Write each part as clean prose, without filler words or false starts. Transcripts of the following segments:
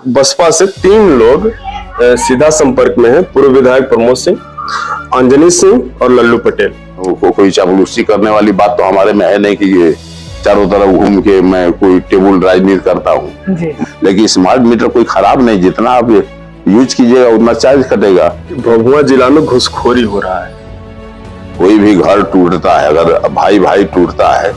बसपा से 3 लोग सीधा संपर्क में है। पूर्व विधायक प्रमोद सिंह, अंजनी सिंह और लल्लू पटेल। कोई चापलूसी करने वाली बात तो हमारे में है नहीं कि ये चारों तरफ घूम के मैं कोई टेबल राजनीति करता हूँ। लेकिन स्मार्ट मीटर कोई खराब नहीं, जितना आप यूज कीजिएगा उतना चार्ज कटेगा। भभुआ जिला में घुसखोरी हो रहा है। कोई भी घर टूटता है, अगर भाई भाई टूटता है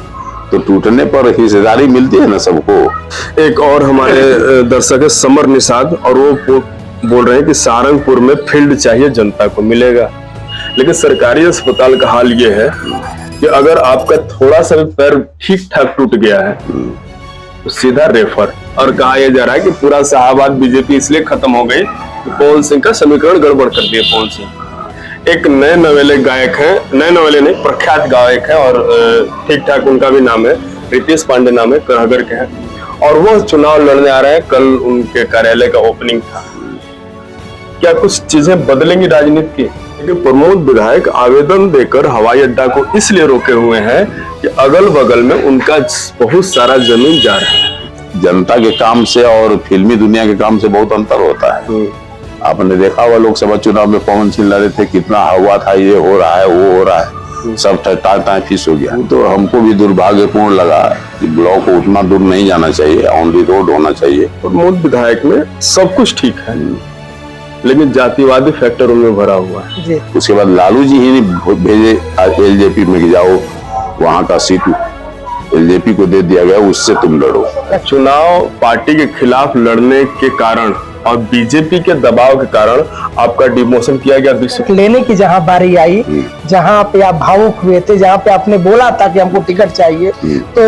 तो टूटने पर हिस्सेदारी मिलती है ना सबको। एक और हमारे दर्शक है समर निषाद, और वो बोल रहे हैं कि सहारनपुर में फील्ड चाहिए, जनता को मिलेगा। लेकिन सरकारी अस्पताल का हाल ये है कि अगर आपका थोड़ा सा भी पैर ठीक ठाक टूट गया है तो सीधा रेफर। और कहा यह जा रहा है कि पूरा शाहबाद बीजेपी इसलिए खत्म हो गई कि पवन सिंह का समीकरण गड़बड़ कर दिया। पवन सिंह एक नए नवेले गायक हैं, नए नवेले नहीं प्रख्यात गायक हैं, और ठीक ठाक उनका भी नाम है, रितेश पांडे नाम है, करहगर के हैं, और वो चुनाव लड़ने आ रहे हैं। कल उनके कार्यालय का ओपनिंग था। क्या कुछ चीजें बदलेंगी राजनीति की? क्योंकि प्रमोद विधायक आवेदन देकर हवाई अड्डा को इसलिए रोके हुए हैं कि अगल बगल में उनका बहुत सारा जमीन जा रहा है। जनता के काम से और फिल्मी दुनिया के काम से बहुत अंतर होता है। आपने देखा हुआ लोकसभा चुनाव में पवन सिंह लड़े थे, कितना हवा था, ये हो रहा है वो हो रहा है, सब टाटा फीस हो गया। तो हमको भी दुर्भाग्यपूर्ण लगा कि ब्लॉक को उतना दूर नहीं जाना चाहिए, ऑन दी रोड होना चाहिए। प्रमोद विधायक में सब कुछ ठीक है, लेकिन जातिवादी फैक्टर उनमें भरा हुआ है। उसके बाद लालू जी ही भेजे एलजेपी में जाओ, वहां का सीट एलजेपी को दे दिया गया, उससे तुम लड़ो। चुनाव पार्टी के खिलाफ लड़ने के कारण और बीजेपी के दबाव के कारण आपका डिमोशन किया गया। लेने की जहां बारी आई, जहां पे आप भावुक हुए थे, जहां पे आपने बोला था कि हमको टिकट चाहिए, तो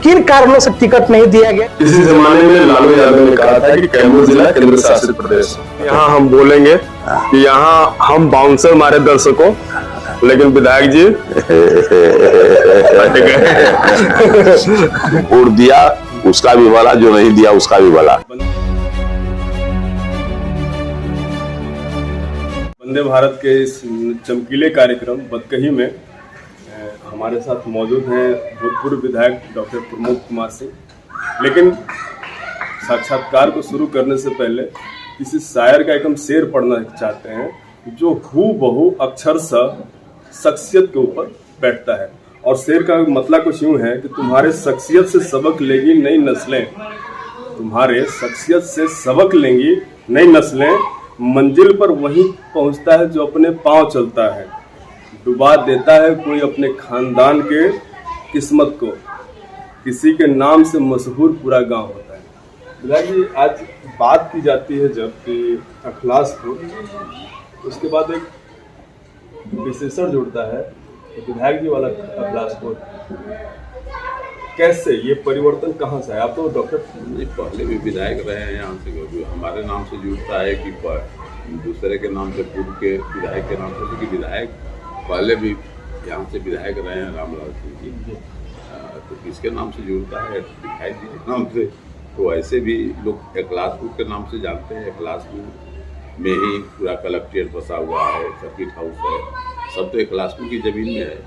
किन कारणों से टिकट नहीं दिया गया? इसी जमाने में लालू यादव ने कहा था कि कैमूर जिला केंद्र शासित प्रदेश। यहाँ हम बोलेंगे कि यहाँ हम बाउंसर मारे दर्शकों, लेकिन विधायक जी वोट दिया उसका भी भला, जो नहीं दिया उसका भी भला। वंदे भारत के इस चमकीले कार्यक्रम बदकही में हमारे साथ मौजूद हैं भूतपूर्व विधायक डॉक्टर प्रमोद कुमार सिंह। लेकिन साक्षात्कार को शुरू करने से पहले किसी शायर का एक हम शेर पढ़ना चाहते हैं, जो हूबहू अक्षरशः शख्सियत के ऊपर बैठता है। और शेर का मतलब कुछ यूं है कि तुम्हारे शख्सियत से सबक लेगी नई नस्लें, तुम्हारे शख्सियत से सबक लेंगी नई नस्लें, मंजिल पर वही पहुंचता है जो अपने पांव चलता है, डुबा देता है कोई अपने खानदान के किस्मत को, किसी के नाम से मशहूर पूरा गांव होता है। विधायक जी, आज बात की जाती है जब कि अखलासपुर, उसके बाद एक विशेषण जुड़ता है तो विधायक जी वाला अखलासपुर, कैसे ये परिवर्तन कहाँ से है? आप तो डॉक्टर पहले भी विधायक रहे हैं यहाँ से, हमारे नाम से जुड़ता है कि दूसरे के नाम से, पूर्व के विधायक के नाम से, क्योंकि विधायक पहले भी यहाँ से विधायक रहे हैं रामलाल सिंह जी, तो किसके नाम से जुड़ता है? विधायक जी के नाम से। तो ऐसे भी लोग अखलासपुर के नाम से जानते हैं। अखलासपुर में ही पूरा कलेक्ट्रेट बसा हुआ है, सर्किट हाउस है, सब तो अखलासपुर की ज़मीन में है।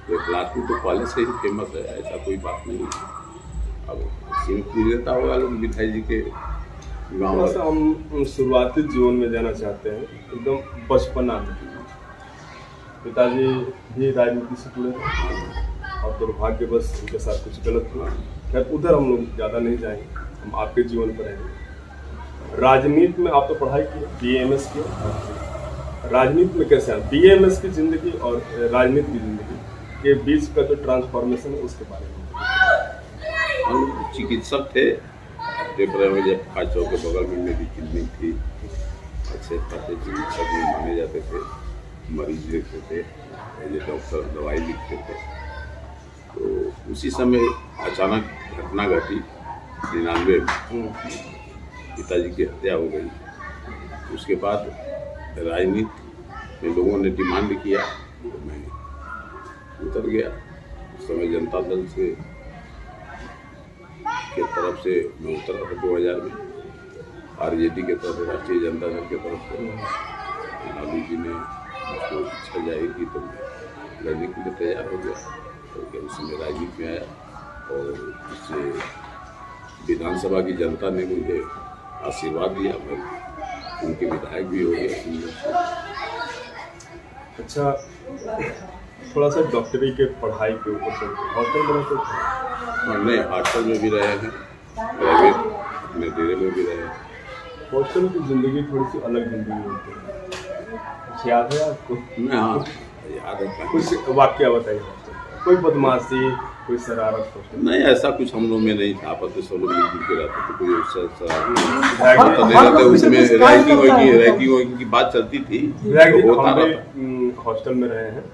तो अखलासपुर तो पहले से ही फेमस है, ऐसा कोई बात नहीं है। अब सिंह पूछ देता होगा लोग विधायक जी के गाँव। हम शुरुआती जीवन में जाना चाहते हैं, एकदम बचपना में। पिताजी भी राजनीति से जुड़े और दुर्भाग्यवश उनके साथ कुछ गलत हुआ। खैर उधर हम लोग ज़्यादा नहीं जाएंगे, हम आपके जीवन पर रहेंगे। राजनीति में आप तो पढ़ाई की, BA-MS की, राजनीति में कैसे आए? BA-MS की जिंदगी और राजनीति की जिंदगी के बीच का जो ट्रांसफॉर्मेशन है उसके बारे में। हम चिकित्सक थे, पेपर में जब 5 चौक के बगल में मेरी क्लिनिक थी, अच्छे खासे चिकित्सक में माने जाते थे, मरीज देखते थे, डॉक्टर दवाई लिखते थे। तो उसी समय अचानक घटना घटी 99 में, पिताजी की हत्या हो गई। उसके बाद राजनीति में लोगों ने डिमांड किया तो मैं उतर गया। उस समय जनता दल से के तरफ से मैं उतरा था 2000 में, RJD के तरफ से, राष्ट्रीय जनता दल के तरफ से। लालू जी ने मुझको इच्छा जाहिर की तो लड़ने के लिए तैयार हो गया, तो उसमें राजनीति में आया। और उससे विधानसभा की जनता ने मुझे आशीर्वाद दिया, मैं उनके विधायक भी हो गए। अच्छा, थोड़ा सा डॉक्टरी के पढ़ाई के ऊपर चलते, हॉस्टल में रहते थे? नहीं, हॉस्टल में भी रहे हैं, प्राइवेट अपने डेरे में भी रहे हैं। हॉस्टल की ज़िंदगी थोड़ी सी अलग ज़िंदगी होती है, कुछ याद है आपको? हाँ, याद है। कुछ वाक्य बताइए, कोई बदमाशी, कोई शरारत? नहीं, ऐसा कुछ हम लोग में नहीं था, आपस में सब लोग मिलजुल के रहते थे, कोई उसमें रैंकिंग की बात चलती थी। हम हॉस्टल में रहे हैं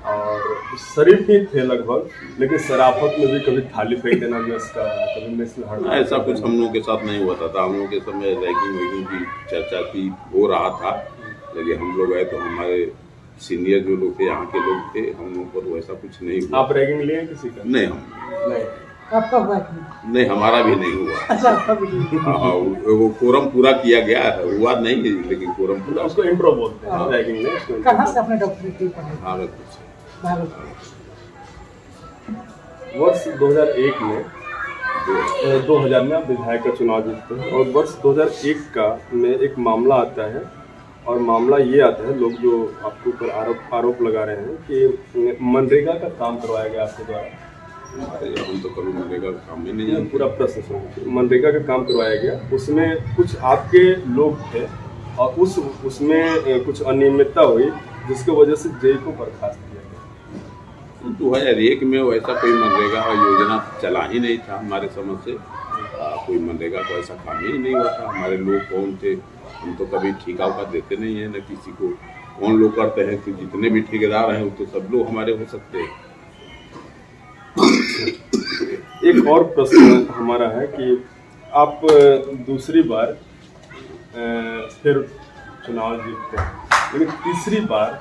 और शरीफ ही थे लगभग, लेकिन शराफत में भी कभी थाली फेंक देना मेस का, कभी मेस में हड़ताल, ऐसा कुछ हम लोग के साथ नहीं होता था। हम लोग के समय रैंकिंग की चर्चा थी, हो रहा था, लेकिन हम लोग आए तो हमारे सीनियर जो लोग थे, यहाँ के लोग थे, हम लोग पर वैसा कुछ नहीं हुआ। आप रैगिंग लिए किसी का? नहीं, नहीं। आपका हुआ? नहीं, हमारा भी नहीं हुआ। अच्छा, आपका भी? हाँ, वो कोरम पूरा किया गया है, हुआ नहीं, लेकिन कोरम पूरा। उसको इंट्रो बोलते हैं रैगिंग में। कहाँ से आपने डॉक्टरी की पढ़ाई? भागलपुर से। वर्ष 2001 में 2000 में आप विधायक का चुनाव जीतते हैं और वर्ष 2001 में एक मामला आता है और मामला ये आता है, लोग जो आपके ऊपर आरोप लगा रहे हैं कि मनरेगा का काम करवाया गया आपके द्वारा। हम तो कभी मनरेगा का काम ही नहीं जानते। पूरा प्रश्न सुनिए। मनरेगा का काम करवाया गया, उसमें कुछ आपके लोग थे और उसमें कुछ अनियमितता हुई, जिसकी वजह से जेई को बर्खास्त किया गया। 2001 में वैसा कोई मनरेगा योजना चला ही नहीं था हमारे समझ से। कोई मनरेगा को ऐसा काम ही नहीं हुआ था। हमारे लोग कौन थे, हम तो कभी ठेका उका देते नहीं है, न किसी को। कौन लोग करते हैं कि जितने भी ठेकेदार हैं वो तो सब लोग हमारे हो सकते हैं। एक और प्रश्न हमारा है कि आप दूसरी बार फिर चुनाव जीतते हैं, लेकिन तीसरी बार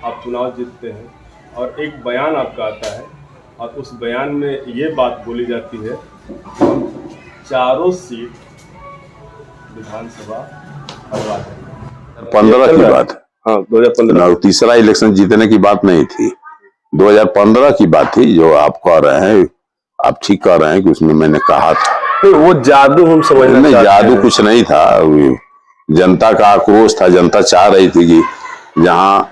आप चुनाव जीतते हैं और एक बयान आपका आता है और उस बयान में ये बात बोली जाती है कि हम चारों सीट विधानसभा हरवा देंगे। 15 की बात है। हाँ, 2015। तीसरा इलेक्शन जीतने की बात नहीं थी, 2015 की बात थी। जो आप कह रहे हैं, आप ठीक कह रहे हैं कि उसमें मैंने कहा था। वो जादू हम समझना नहीं, चाहते जादू हैं। कुछ नहीं था, जनता का आक्रोश था। जनता चाह रही थी कि जहां,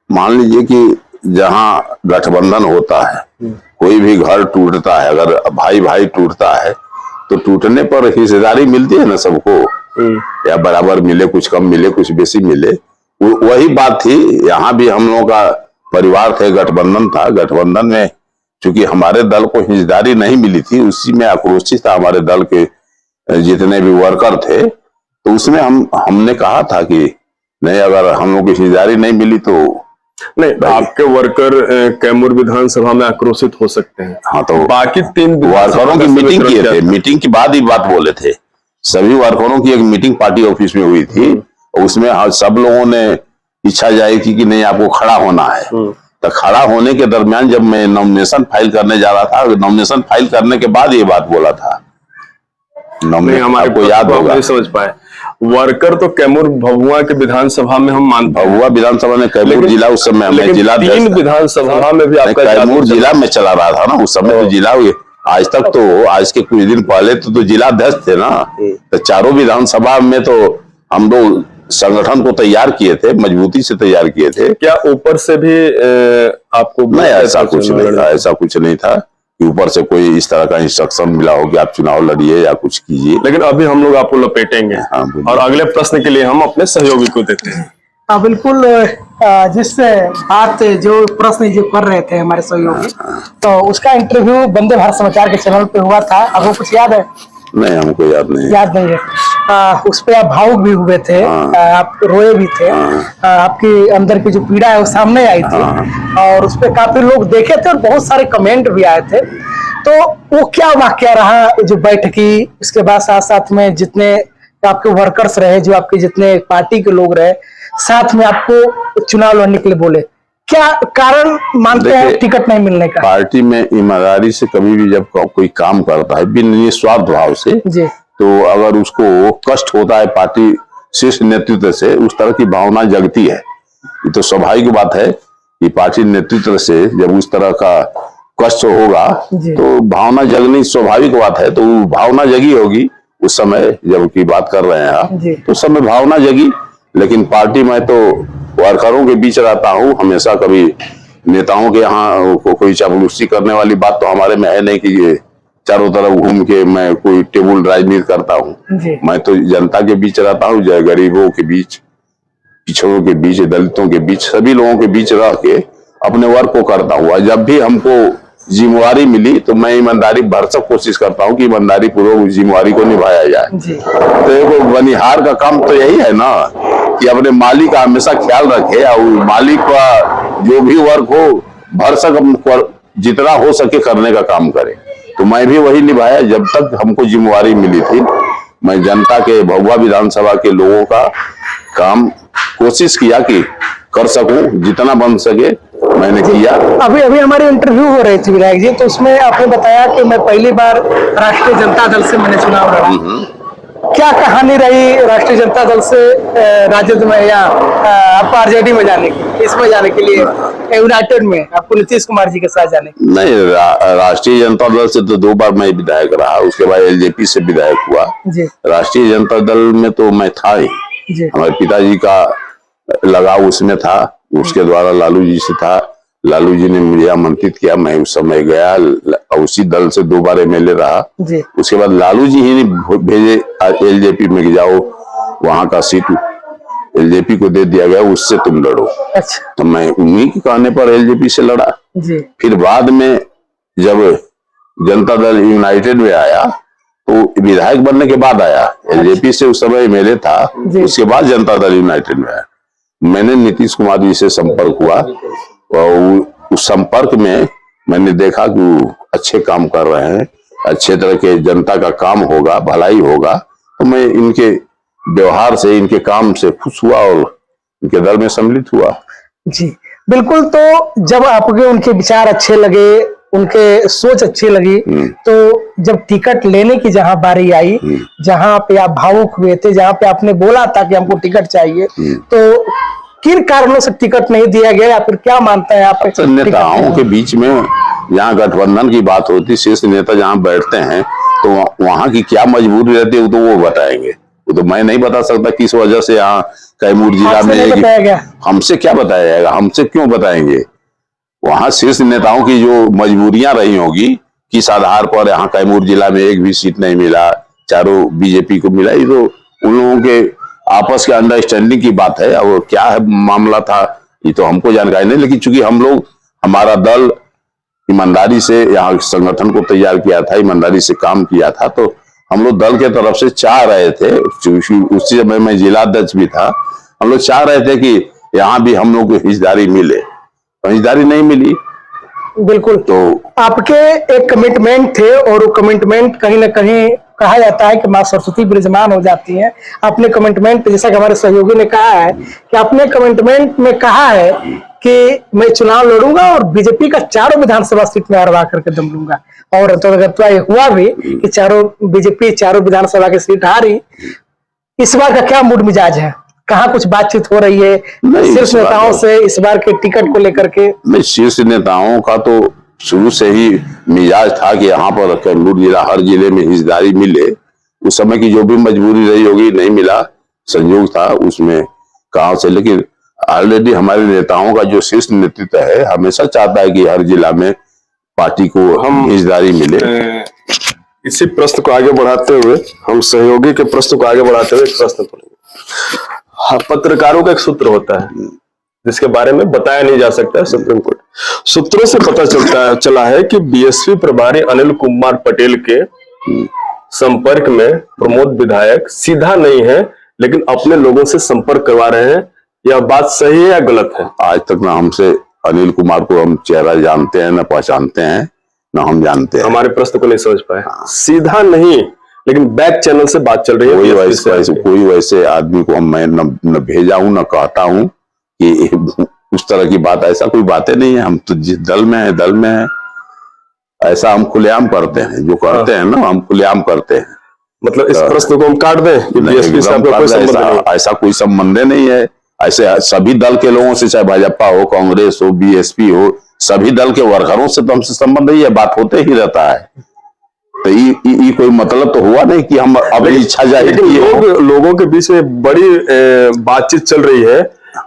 मान लीजिए कि जहां गठबंधन होता है, कोई भी घर टूटता है, अगर भाई भाई टूटता है तो टूटने पर हिस्सेदारी मिलती है ना सबको, या बराबर मिले, कुछ कम मिले, कुछ बेसी मिले। वही बात थी। यहाँ भी हम लोगों का परिवार थे, गठबंधन था। गठबंधन में चूंकि हमारे दल को हिस्सेदारी नहीं मिली थी, उसी में आक्रोशित था हमारे दल के जितने भी वर्कर थे। तो उसमें हमने कहा था कि नहीं, अगर हम लोग को हिस्सेदारी नहीं मिली तो नहीं, आपके वर्कर कैमूर विधानसभा में आक्रोशित हो सकते हैं। हाँ, तो बाकी 3 वर्करों की मीटिंग किए थे, मीटिंग के बाद ही बात बोले थे। सभी वर्करों की एक मीटिंग पार्टी ऑफिस में हुई थी, उसमें सब लोगों ने इच्छा जाहिर की कि नहीं, आपको खड़ा होना है। तो खड़ा होने के दरमियान जब मैं नॉमिनेशन फाइल करने जा रहा था, नॉमिनेशन फाइल करने के बाद ये बात बोला था। हमारे को याद होगा, नहीं समझ पाए। वर्कर तो कैमूर भभुआ के विधानसभा में हम मानते हैं, भभुआ विधानसभा में, कैमूर जिला उस समय मैं जिला 3 विधानसभा में भी आपका कैमूर जिला में चला रहा था ना उस समय। तो जिला आज तक तो, आज के कुछ दिन पहले तो जिला अध्यक्ष थे ना। तो चारों विधानसभा में तो हम लोग संगठन को तैयार किए थे, मजबूती से तैयार किए थे। क्या ऊपर से भी आपको? नहीं, ऐसा कुछ नहीं था, ऐसा कुछ नहीं था कि ऊपर से कोई इस तरह का इंस्ट्रक्शन मिला हो कि आप चुनाव लड़िए या कुछ कीजिए। लेकिन अभी हम लोग आपको लपेटेंगे। हाँ, और अगले प्रश्न के लिए हम अपने सहयोगी को देते हैं। हाँ, बिल्कुल। जिस बात जो प्रश्न जो कर रहे थे हमारे सहयोगी, तो उसका इंटरव्यू वंदे भारत समाचार के चैनल पे हुआ था। आपको कुछ याद है? नहीं, हमको याद नहीं है। उस पे आप भावुक भी हुए थे, आप रोए भी थे। आपकी अंदर की जो पीड़ा है वो सामने आई थी और उस पे काफी लोग देखे थे और बहुत सारे कमेंट भी आए थे। तो वो क्या वाकया रहा जो बैठकी, उसके बाद साथ साथ में जितने आपके वर्कर्स रहे, जो आपके जितने पार्टी के लोग रहे, साथ में आपको चुनाव लड़ने के लिए बोले, क्या कारण मानते हैं टिकट नहीं मिलने का? पार्टी में ईमानदारी से कभी भी जब कोई काम करता है बिना निस्वार्थ भाव से जी, तो अगर उसको कष्ट होता है पार्टी शीर्ष नेतृत्व से, उस तरह की भावना जगती है। ये तो स्वाभाविक बात है कि पार्टी नेतृत्व से जब उस तरह का कष्ट होगा तो भावना जगनी स्वाभाविक बात है। तो भावना जगी होगी उस समय जब की बात कर रहे हैं आप, जी। तो उस समय भावना जगी। लेकिन पार्टी में तो वर्करों के बीच रहता हूँ हमेशा, कभी नेताओं के यहाँ कोई चापलूसी करने वाली बात तो हमारे में है नहीं कि ये चारों तरफ घूम के मैं कोई टेबल राजनीति करता हूँ। जी। मैं तो जनता के बीच रहता हूँ, गरीबों के बीच, पिछड़ों के बीच, दलितों के बीच, सभी लोगों के बीच रह के अपने वर्क को करता हूँ। और जब भी हमको जिम्मेवारी मिली तो मैं ईमानदारी भरसक कोशिश करता हूँ कि ईमानदारी पूर्वक जिम्मेवारी को निभाया जाए। जी। तो एक बनिहार का काम तो यही है ना कि अपने मालिक का हमेशा ख्याल रखे और मालिक का जो भी वर्क हो भरसक जितना हो सके करने का काम करे। तो मैं भी वही निभाया। जब तक हमको जिम्मेवारी मिली थी, मैं जनता के, भभुआ विधानसभा के लोगों का काम कोशिश किया कि कर सकूं, जितना बन सके मैंने किया। अभी अभी हमारी इंटरव्यू हो रही थी विधायक जी, तो उसमें आपने बताया कि मैं पहली बार राष्ट्रीय जनता दल से मैंने चुनाव लड़ा। क्या कहानी रही राष्ट्रीय जनता दल से राजद में या आपको आरजेडी में जाने की, इसमें जाने के लिए, यूनाइटेड में आपको नीतीश कुमार जी के साथ जाने की? नहीं, राष्ट्रीय जनता दल से तो 2 बार मैं विधायक रहा, उसके बाद एलजेपी से विधायक हुआ। जी। राष्ट्रीय जनता दल में तो मैं था ही, हमारे पिताजी का लगाव उसमें था, उसके द्वारा लालू जी से था। लालू जी ने मुझे आमंत्रित किया, मैं उस समय गया, उसी दल से 2 बार एमएलए रहा। जी। उसके बाद लालू जी ही भेजे एलजेपी में जाओ, वहां का सीट एलजेपी को दे दिया गया, उससे तुम लड़ो। अच्छा। तो मैं उन्हीं के कहने पर एलजेपी से लड़ा। जी। फिर बाद में जब जनता दल यूनाइटेड में आया तो विधायक बनने के बाद आया, एलजेपी से उस समय एमएलए था, उसके बाद जनता दल यूनाइटेड में आया। मैंने नीतीश कुमार जी से संपर्क हुआ और उस संपर्क में मैंने देखा कि वो अच्छे काम कर रहे हैं, अच्छे तरह के जनता का काम होगा, भलाई होगा, तो मैं इनके व्यवहार से, इनके काम से खुश हुआ और इनके दल में सम्मिलित हुआ। जी बिल्कुल। तो जब आपके उनके विचार अच्छे लगे, उनके सोच अच्छी लगी, तो जब टिकट लेने की जहां बारी आई, जहां पे आप भावुक हुए थे, जहां पे आपने बोला था कि हमको टिकट चाहिए, तो किन कारणों से टिकट नहीं दिया गया या फिर क्या मानते हैं आप? नेताओं के बीच में जहाँ गठबंधन की बात होती, शीर्ष नेता जहाँ बैठते हैं, तो वहाँ की क्या मजबूरी रहती है तो वो बताएंगे। वो तो मैं नहीं बता सकता किस वजह से यहाँ कैमूर जिला में, हमसे क्या बताया जाएगा, हमसे क्यों बताएंगे? वहां शीर्ष नेताओं की जो मजबूरियां रही होगी, किस आधार पर यहाँ कैमूर जिला में एक भी सीट नहीं मिला, चारों बीजेपी को मिला, ये तो उन लोगों के आपस के अंडरस्टैंडिंग की बात है। और क्या है मामला था ये तो हमको जानकारी नहीं, लेकिन चूंकि हम लोग, हमारा दल ईमानदारी से यहाँ संगठन को तैयार किया था, ईमानदारी से काम किया था, तो हम लोग दल के तरफ से चाह रहे थे, उसी समय मैं जिला अध्यक्ष भी था, हम लोग चाह रहे थे कि यहाँ भी हम लोग को हिस्सेदारी मिले, हिस्सेदारी नहीं मिली। बिल्कुल। तो आपके एक कमिटमेंट थे और वो कमिटमेंट कहीं ना कहीं कहा जाता है कि माँ सरस्वती विराजमान हो जाती है। अपने कमिटमेंट, जैसा कि हमारे सहयोगी ने कहा है कि अपने कमिटमेंट में कहा है कि मैं चुनाव लड़ूंगा और बीजेपी का 4 विधानसभा सीट में हरवा करके दम लूंगा। और तो अगर हुआ भी कि बीजेपी 4 विधानसभा की सीट हारी, इस बार का क्या मूड मिजाज है? कहाँ कुछ बातचीत हो रही है शीर्ष नेताओं से इस बार के टिकट को लेकर के? नहीं, शीर्ष नेताओं का तो शुरू से ही मिजाज था कि यहाँ पर कैमूर जिला, हर जिले में हिस्सेदारी मिले। उस समय की जो भी मजबूरी रही होगी, नहीं मिला, संयोग था उसमें कहाँ से, लेकिन ऑलरेडी हमारे नेताओं का जो शीर्ष नेतृत्व है हमेशा चाहता है कि हर जिला में पार्टी को हम हिस्सेदारी मिले। इसी प्रश्न को आगे बढ़ाते हुए, हम सहयोगी के प्रश्न को आगे बढ़ाते हुए एक प्रश्न पढ़ेंगे। पत्रकारों का एक सूत्र होता है जिसके बारे में बताया नहीं जा सकता है सुप्रीम कोर्ट। सूत्रों से पता चला है कि बीएसपी प्रभारी अनिल कुमार पटेल के संपर्क में प्रमोद विधायक सीधा नहीं है, लेकिन अपने लोगों से संपर्क करवा रहे हैं। यह बात सही है या गलत है? आज तक ना हमसे अनिल कुमार को हम चेहरा जानते हैं, ना पहचानते हैं, ना हम जानते हैं। हमारे प्रश्न को नहीं समझ पाए। सीधा नहीं, लेकिन बैक चैनल से बात चल रही है। कोई वैसे आदमी को मैं न भेजा हूं, न कहता हूं कि उस तरह की बात, ऐसा कोई बातें नहीं है। हम तो जिस दल में है, दल में है, ऐसा हम खुलेआम करते हैं, जो करते हैं ना हम खुलेआम करते हैं। मतलब इस प्रश्न को हम काट दें कि बीएसपी से आपका कोई संबंध नहीं? ऐसा कोई संबंध नहीं है। ऐसे सभी दल के लोगों से, चाहे भाजपा हो, कांग्रेस हो, बीएसपी हो, सभी दल के वर्करों से तो हमसे संबंध ही है, बात होते ही रहता है। तो ये कोई मतलब तो हुआ नहीं कि हम अपनी इच्छा जाहिर लेकिन किए। लोगों के बीच में बड़ी बातचीत चल रही है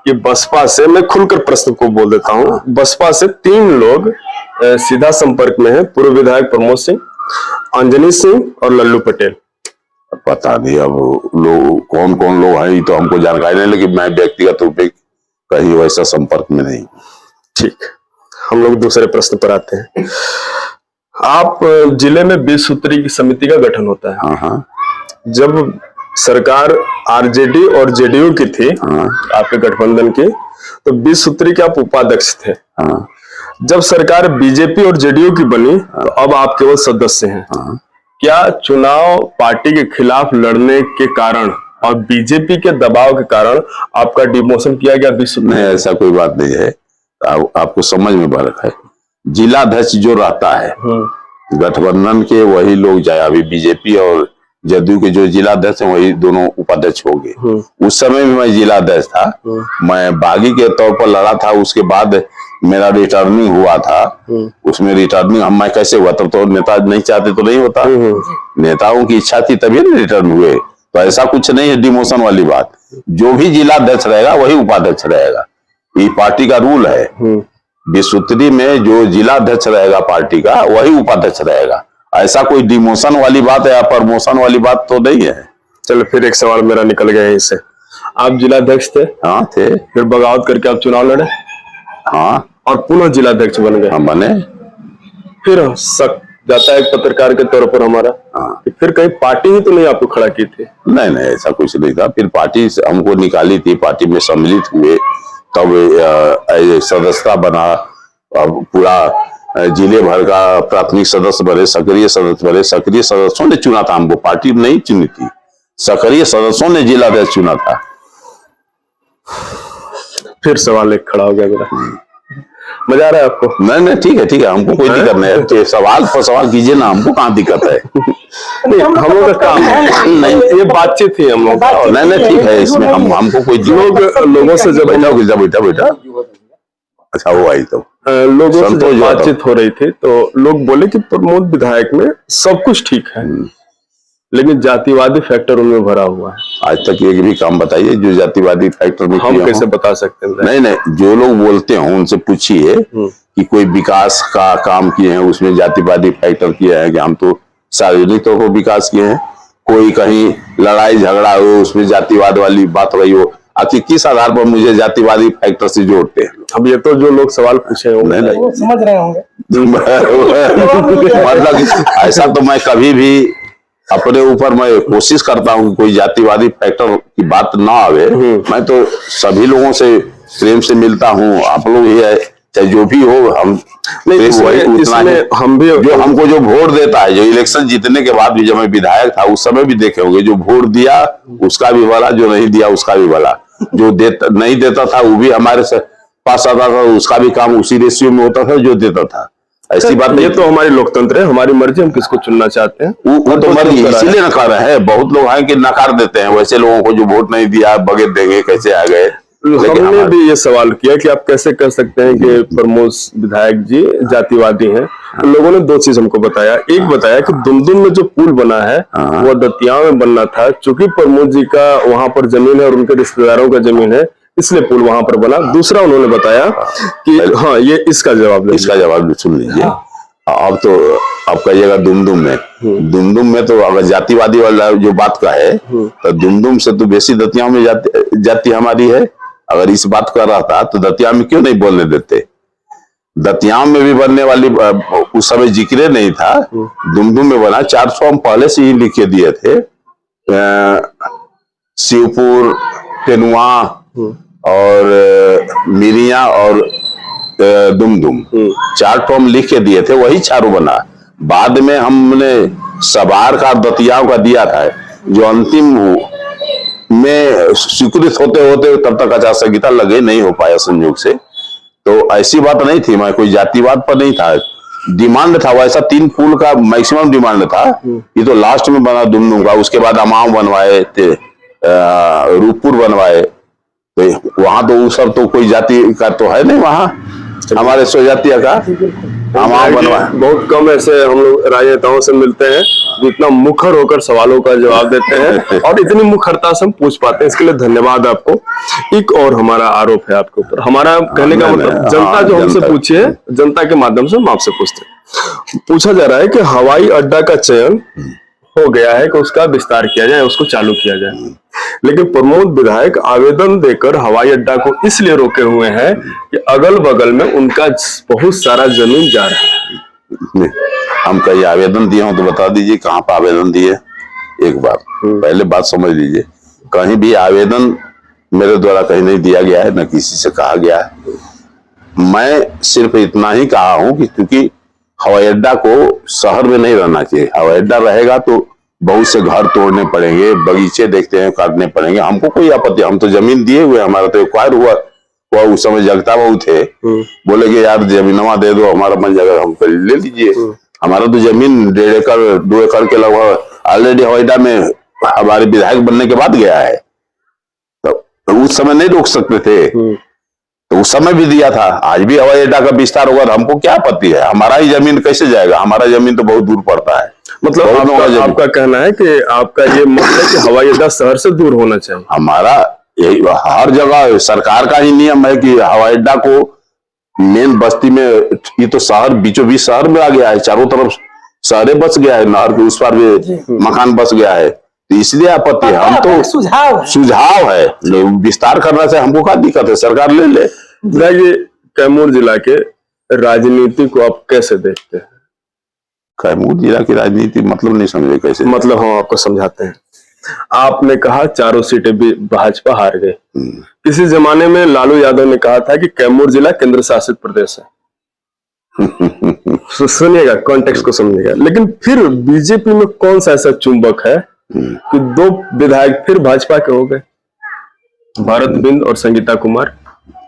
कि बसपा से, मैं खुलकर प्रश्न को बोल देता हूँ, बसपा से 3 लोग सीधा संपर्क में है, पूर्व विधायक प्रमोद सिंह, अंजनी सिंह और लल्लू पटेल। पता नहीं अब लोग कौन कौन लोग हैं, ये तो हमको जानकारी नहीं, लेकिन मैं व्यक्तिगत रूप में कहीं वैसा संपर्क में नहीं। ठीक, हम लोग दूसरे प्रश्न पर आते हैं। आप जिले में 20 सूत्री की समिति का गठन होता है। हाँ। जब सरकार आरजेडी और जेडीयू की थी, आपके गठबंधन की, तो 20 सूत्री के आप उपाध्यक्ष थे। हाँ। जब सरकार बीजेपी और जेडीयू की बनी तो अब आप केवल सदस्य हैं। क्या चुनाव पार्टी के खिलाफ लड़ने के कारण और बीजेपी के दबाव के कारण आपका डिमोशन किया गया 20 सूत्री? नहीं, ऐसा कोई बात नहीं है। आपको समझ में फर्क है। जिला अध्यक्ष जो रहता है गठबंधन के, वही लोग जाए। अभी बीजेपी और जदयू के जो जिला अध्यक्ष हैं वही दोनों उपाध्यक्ष हो गए। उस समय भी मैं जिला अध्यक्ष था, मैं बागी के तौर पर लड़ा था। उसके बाद मेरा रिटर्निंग हुआ था, उसमें रिटर्निंग मैं कैसे हुआ? तब तो नेता नहीं चाहते तो नहीं होता, नेताओं की इच्छा थी तभी ना रिटर्न हुए। तो ऐसा कुछ नहीं है डिमोशन वाली बात। जो भी जिला अध्यक्ष रहेगा वही उपाध्यक्ष रहेगा, ये पार्टी का रूल है। 20 सूत्री में जो जिला अध्यक्ष रहेगा पार्टी का वही उपाध्यक्ष रहेगा। ऐसा कोई डिमोशन वाली बात है या प्रमोशन वाली बात तो नहीं है। चलो फिर एक सवाल मेरा निकल गया इससे। आप जिला अध्यक्ष थे? हाँ थे। फिर बगावत करके आप चुनाव लड़े? हाँ। और पुनः जिला अध्यक्ष बन गए? हम बने। फिर शक जाता है एक पत्रकार के तौर पर हमारा, फिर कहीं पार्टी ही तो नहीं आपको खड़ा की थी? नहीं, ऐसा कुछ नहीं था। फिर पार्टी से हमको निकाली थी, पार्टी में सम्मिलित हुए, तब सदस्यता बना। अब पूरा जिले भर का प्राथमिक सदस्य बने, सक्रिय सदस्य बने। सक्रिय सदस्यों ने चुना था हमको, पार्टी नहीं चुनी थी। सक्रिय सदस्यों ने जिला अध्यक्ष चुना था। फिर सवाल एक खड़ा हो गया मेरा, मजा आ रहा है आपको? नहीं, ठीक है, हमको कोई दिक्कत नहीं है। तो सवाल पर सवाल कीजिए ना, हमको कहाँ दिक्कत है। नहीं, हम लोग का काम है। नहीं, ये बातचीत थी हम लोग। नहीं, ठीक है, इसमें हमको कोई लोगों से जब बैठा अच्छा वो आई तो लोगों से जब बातचीत हो रही थी तो लोग बोले कि प्रमोद विधायक में सब कुछ ठीक है, लेकिन जातिवादी फैक्टर उनमें भरा हुआ है। आज तक एक भी काम बताइए जो जातिवादी फैक्टर में हम कैसे बता सकते हैं? नहीं, जो लोग बोलते हैं उनसे पूछिए कि कोई विकास का काम किए हैं उसमें जातिवादी फैक्टर किया है कि हम तो सार्वजनिक तौर पर विकास किए हैं। कोई कहीं लड़ाई झगड़ा हो उसमें जातिवाद वाली बात रही हो, आखिर किस आधार पर मुझे जातिवादी फैक्टर से जोड़ते हैं? अब ये तो जो लोग सवाल पूछे होंगे वो समझ रहे होंगे। मतलब ऐसा तो मैं कभी भी अपने ऊपर मैं कोशिश करता हूँ कि कोई जातिवादी फैक्टर की बात ना आवे। मैं तो सभी लोगों से प्रेम से मिलता हूँ। आप लोग ही है, चाहे जो भी हो, हम नहीं हम भी जो हमको जो वोट देता है, जो इलेक्शन जीतने के बाद भी जब मैं विधायक था उस समय भी देखे होंगे, जो वोट दिया उसका भी भला, जो नहीं दिया उसका भी भला। जो नहीं देता था वो भी हमारे पास आता था, उसका भी काम उसी रेशियो में होता था जो देता था। ऐसी बात नहीं। ये तो हमारी लोकतंत्र है, हमारी मर्जी, हम किसको चुनना चाहते हैं वो तो मर्जी, इसीलिए नकार है। बहुत लोग हैं कि नकार देते हैं वैसे लोगों को जो वोट नहीं दिया, बगैर देंगे कैसे आ गए। हमने भी ये सवाल किया कि आप कैसे कर सकते हैं कि प्रमोद विधायक जी जातिवादी हैं। तो लोगों ने 2 चीज हमको बताया। एक बताया कि दुमदुम में जो पुल बना है वो दतिया में बनना था, चूंकि प्रमोद जी का वहां पर जमीन है और उनके रिश्तेदारों का जमीन है, इसलिए पुल वहां पर बना। दूसरा उन्होंने बताया कि हाँ, ये इसका जवाब सुन लीजिए। अब तो आप कहिएगा दुमदुम में तो अगर जातिवादी वाला जो बात का है तो दुमदुम से तो बेसी दतिया में जाति हमारी है। अगर इस बात कर रहा था तो दतिया में क्यों नहीं बोलने देते? दतिया में भी बनने वाली उस समय जिक्र नहीं था, दुमदुम में बना। 400 हम पहले से ही लिखे दिए थे। शिवपुर, तेनुआ और मिरिया और दुमदुम 4 टॉम लिख के दिए थे, वही चारों बना। बाद में हमने सवार का दतियाओं का दिया था, जो अंतिम में स्वीकृत होते होते तब तक आचार संहिता लगे नहीं हो पाया संयोग से। तो ऐसी बात नहीं थी, मैं कोई जातिवाद पर नहीं था। डिमांड था वैसा 3 पुल का मैक्सिमम डिमांड था। ये तो लास्ट में बना दुमदुम का, उसके बाद अमाव बनवाए थे, रूपपुर बनवाए। तो वहां तो वो सब तो कोई जाति का तो है नहीं वहां हमारे स्वजातीय का। हम वहाँ बनवाए। बहुत कम ऐसे हम लोग राजनेताओं से मिलते हैं जो इतना मुखर होकर सवालों का जवाब देते हैं और इतनी मुखरता से हम पूछ पाते हैं, इसके लिए धन्यवाद आपको। एक और हमारा आरोप है आपके ऊपर, हमारा कहने का मतलब जनता जो हमसे पूछे, जनता के माध्यम से हम आपसे पूछते हैं। पूछा जा रहा है कि हवाई अड्डा का चयन हो गया है कि उसका विस्तार किया जाए, उसको चालू किया जाए, लेकिन प्रमोद विधायक आवेदन देकर हवाई अड्डा को इसलिए रोके हुए हैं कि अगल बगल में उनका बहुत सारा जमीन जा रहा है। हम कहीं आवेदन दिए हो तो बता दीजिए कहाँ पर आवेदन दिए। एक बार पहले बात समझ लीजिए, कहीं भी आवेदन मेरे द्वारा कहीं नहीं दिया गया है, न किसी से कहा गया है। मैं सिर्फ इतना ही कहा हूं कि क्योंकि हवाई अड्डा को शहर में नहीं रहना चाहिए। हवाई अड्डा रहेगा तो बहुत से घर तोड़ने पड़ेंगे, बगीचे देखते हैं काटने पड़ेंगे। हमको कोई आपत्ति, हम तो जमीन दिए हुए, हमारा तो एक्वायर हुआ उस समय जगता बाबू थे, बोले कि यार जमीनवा दे दो, हमारा बन जाएगा, हम ले लीजिए। हमारा तो जमीन 1.5 एकड़ 2 एकड़ के लगभग ऑलरेडी हवाई अड्डा में हमारे विधायक बनने के बाद गया है। तो उस समय नहीं रोक सकते थे, तो उस समय भी दिया था। आज भी हवाई अड्डा का विस्तार होगा तो हमको क्या आपत्ति है? हमारा ही जमीन कैसे जाएगा? हमारा जमीन तो बहुत दूर पड़ता है। मतलब आपका कहना है कि आपका ये मतलब है कि हवाई अड्डा शहर से दूर होना चाहिए। हमारा यही हर जगह सरकार का ही नियम है कि हवाई अड्डा को मेन बस्ती में, ये तो शहर बीचों बीच शहर में आ गया है, चारों तरफ शहरे बस गया है, नहर के उस पार भी मकान बस गया है, तो इसलिए आपत्ति है। हम तो सुझाव है, विस्तार करना से हमको क्या दिक्कत है? सरकार ले ले। ये कैमूर जिला के राजनीति को आप कैसे देखते हैं? कैमूर जिला की राजनीति मतलब नहीं समझे कैसे? मतलब हम आपको समझाते हैं। आपने कहा चारों सीटें भी भाजपा हार गए। किसी जमाने में लालू यादव ने कहा था कि कैमूर जिला केंद्र शासित प्रदेश है। सुनिएगा, कॉन्टेक्स्ट को समझिएगा। लेकिन फिर बीजेपी में कौन सा ऐसा चुंबक है कि 2 विधायक फिर भाजपा के हो गए, भरत बिंद और संगीता कुमार?